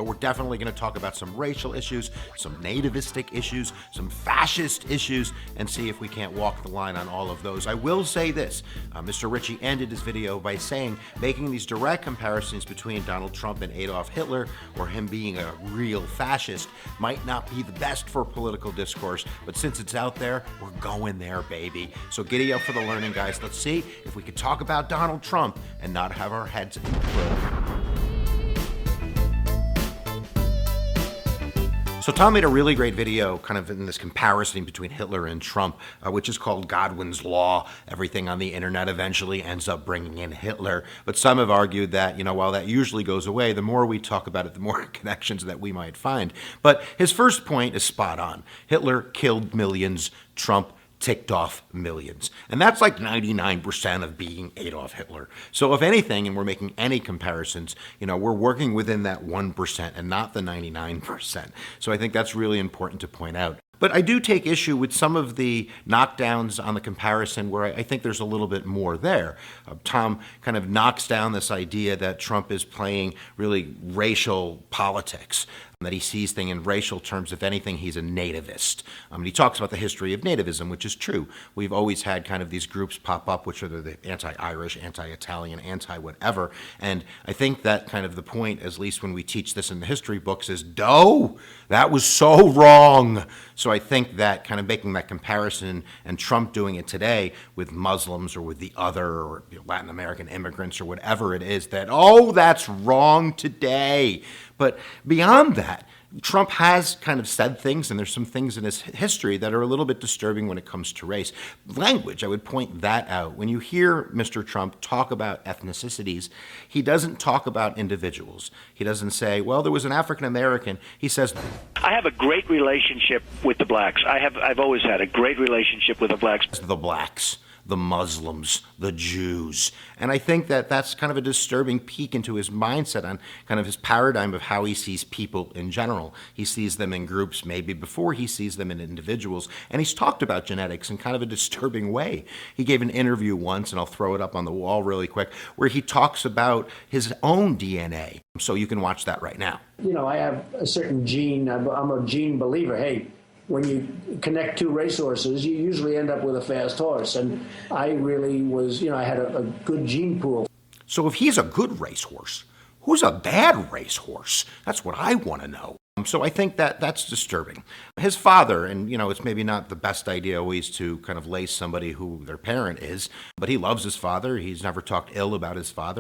we're definitely going to talk about some racial issues, some nativistic issues, some fascist issues, and see if we can't walk the line on all of those. I will say this, Mr. Ritchie ended his video by saying, making these direct comparisons between Donald Trump and Adolf Hitler, or him being a real fascist, might not be the best for political discourse, but since it's out there, we're going there, baby. So giddy up for the learning, guys. Let's see if we could talk about Donald Trump and not have our heads implode. So Tom made a really great video kind of in this comparison between Hitler and Trump, which is called Godwin's Law. Everything on the internet eventually ends up bringing in Hitler. But some have argued that, while that usually goes away, the more we talk about it, the more connections that we might find. But his first point is spot on. Hitler killed millions, Trump ticked off millions. And that's like 99% of being Adolf Hitler. So if anything, and we're making any comparisons, we're working within that 1% and not the 99%. So I think that's really important to point out. But I do take issue with some of the knockdowns on the comparison where I think there's a little bit more there. Tom kind of knocks down this idea that Trump is playing really racial politics, that he sees things in racial terms. If anything, he's a nativist. He talks about the history of nativism, which is true. We've always had kind of these groups pop up, which are the anti-Irish, anti-Italian, anti-whatever. And I think that kind of the point, at least when we teach this in the history books, is, that was so wrong. So I think that kind of making that comparison and Trump doing it today with Muslims or with the other or Latin American immigrants or whatever it is, that's wrong today. But beyond that, Trump has kind of said things, and there's some things in his history that are a little bit disturbing when it comes to race. Language, I would point that out. When you hear Mr. Trump talk about ethnicities, he doesn't talk about individuals. He doesn't say, well, there was an African American. He says, I have a great relationship with the blacks. I've always had a great relationship with the blacks. The blacks, the Muslims, the Jews. And I think that that's kind of a disturbing peek into his mindset on kind of his paradigm of how he sees people in general. He sees them in groups maybe before he sees them in individuals. And he's talked about genetics in kind of a disturbing way. He gave an interview once, and I'll throw it up on the wall really quick, where he talks about his own DNA. So you can watch that right now. I have a certain gene. I'm a gene believer. Hey, when you connect two racehorses, you usually end up with a fast horse. And I really was, I had a good gene pool. So if he's a good racehorse, who's a bad racehorse? That's what I want to know. So I think that that's disturbing. His father, and it's maybe not the best idea always to kind of lace somebody who their parent is, but he loves his father. He's never talked ill about his father.